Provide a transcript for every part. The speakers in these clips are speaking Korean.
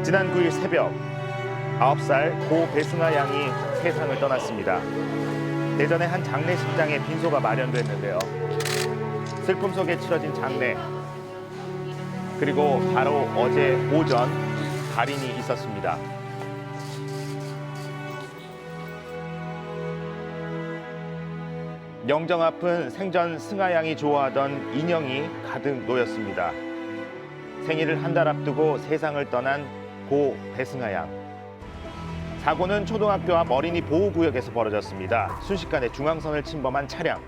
지난 9일 새벽 9살 고 배승아 양이 세상을 떠났습니다. 대전의 한 장례식장에 빈소가 마련됐는데요. 슬픔 속에 치러진 장례, 그리고 바로 어제 오전 발인이 있었습니다. 영정 앞은 생전 승아 양이 좋아하던 인형이 가득 놓였습니다. 생일을 한 달 앞두고 세상을 떠난 고 배승아 양. 사고는 초등학교 앞 어린이 보호구역에서 벌어졌습니다. 순식간에 중앙선을 침범한 차량.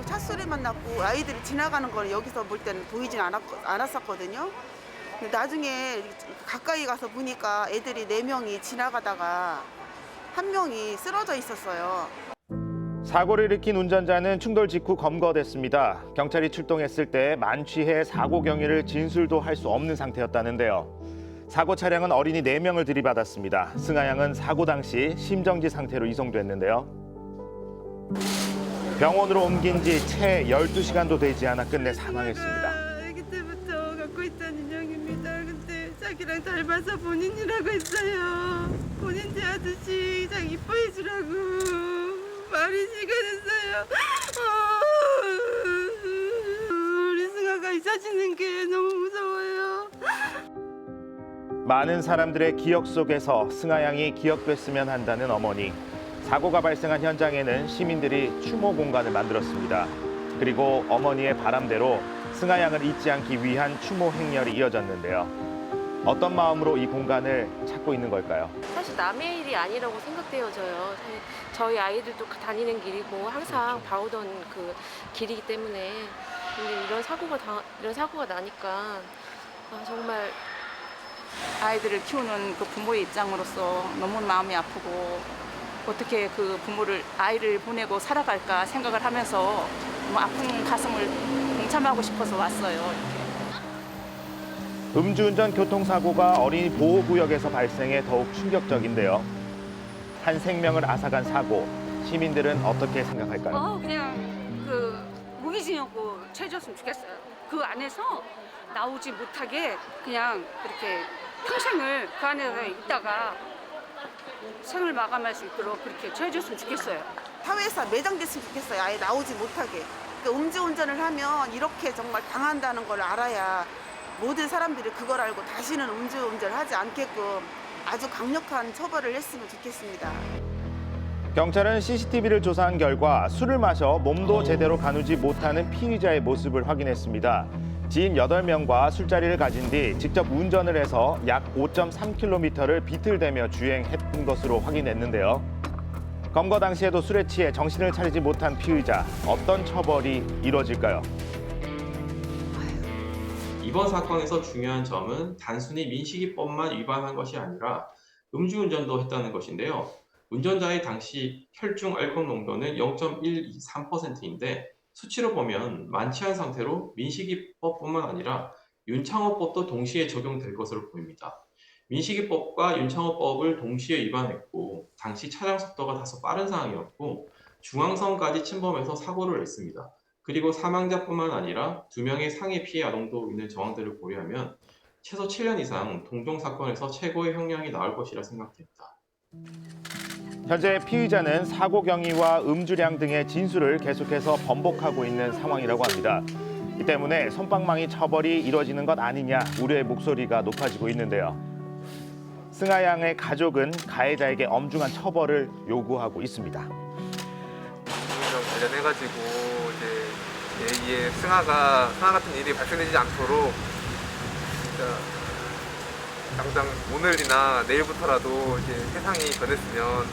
차 소리만 났고 아이들이 지나가는 걸 여기서 볼 때는 보이진 않았었거든요. 나중에 가까이 가서 보니까 애들이 4명이 지나가다가 한 명이 쓰러져 있었어요. 사고를 일으킨 운전자는 충돌 직후 검거됐습니다. 경찰이 출동했을 때 만취해 사고 경위를 진술도 할 수 없는 상태였다는데요. 사고 차량은 어린이 4명을 들이받았습니다. 승아 양은 사고 당시 심정지 상태로 이송됐는데요. 병원으로 옮긴 지 채 12시간도 되지 않아 끝내 사망했습니다. 아기 때부터 갖고 있던 인형입니다. 근데 자기랑 닮아서 본인이라고 했어요. 본인 제 아저씨 장 이뻐해 주라고 말이 시간했어요. 우리 승아가 잊혀지는 게 너무 무서워요. 많은 사람들의 기억 속에서 승아 양이 기억됐으면 한다는 어머니. 사고가 발생한 현장에는 시민들이 추모 공간을 만들었습니다. 그리고 어머니의 바람대로 승아 양을 잊지 않기 위한 추모 행렬이 이어졌는데요. 어떤 마음으로 이 공간을 찾고 있는 걸까요? 사실 남의 일이 아니라고 생각되어져요. 저희 아이들도 다니는 길이고 항상 봐오던 그 길이기 때문에. 근데 이런 사고가 나니까 정말 아이들을 키우는 그 부모의 입장으로서 너무 마음이 아프고 어떻게 그 아이를 보내고 살아갈까 생각을 하면서 너무 아픈 가슴을 동참하고 싶어서 왔어요. 이렇게. 음주운전 교통사고가 어린이 보호구역에서 발생해 더욱 충격적인데요. 한 생명을 앗아간 사고, 시민들은 어떻게 생각할까요? 그냥 그 무기징역고 처해줬으면 좋겠어요. 그 안에서 나오지 못하게 그냥 그렇게 평생을 그 안에서 있다가 생을 마감할 수 있도록 그렇게 처해줬으면 좋겠어요. 사회에서 매장됐으면 좋겠어요. 아예 나오지 못하게. 그러니까 음주운전을 하면 이렇게 정말 당한다는 걸 알아야 모든 사람들이 그걸 알고 다시는 음주운전을 하지 않게끔 아주 강력한 처벌을 했으면 좋겠습니다. 경찰은 CCTV를 조사한 결과 술을 마셔 몸도 제대로 가누지 못하는 피의자의 모습을 확인했습니다. 지인 8명과 술자리를 가진 뒤 직접 운전을 해서 약 5.3km를 비틀대며 주행했던 것으로 확인했는데요. 검거 당시에도 술에 취해 정신을 차리지 못한 피의자, 어떤 처벌이 이뤄질까요? 이번 사건에서 중요한 점은 단순히 민식이법만 위반한 것이 아니라 음주운전도 했다는 것인데요. 운전자의 당시 혈중 알코올 농도는 0.123%인데 수치로 보면 만취한 상태로 민식이법뿐만 아니라 윤창호법도 동시에 적용될 것으로 보입니다. 민식이법과 윤창호법을 동시에 위반했고 당시 차량 속도가 다소 빠른 상황이었고 중앙선까지 침범해서 사고를 냈습니다. 그리고 사망자뿐만 아니라 2명의 상해 피해 아동도 있는 정황들을 고려하면 최소 7년 이상 동종 사건에서 최고의 형량이 나올 것이라 생각됩니다. 현재 피의자는 사고 경위와 음주량 등의 진술을 계속해서 번복하고 있는 상황이라고 합니다. 이 때문에 솜방망이 처벌이 이뤄지는 것 아니냐 우려의 목소리가 높아지고 있는데요. 승아 양의 가족은 가해자에게 엄중한 처벌을 요구하고 있습니다. 관련해가지고 이제 승아 같은 일이 발생되지 않도록 진짜 당장 오늘이나 내일부터라도 이제 세상이 변했으면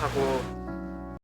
하고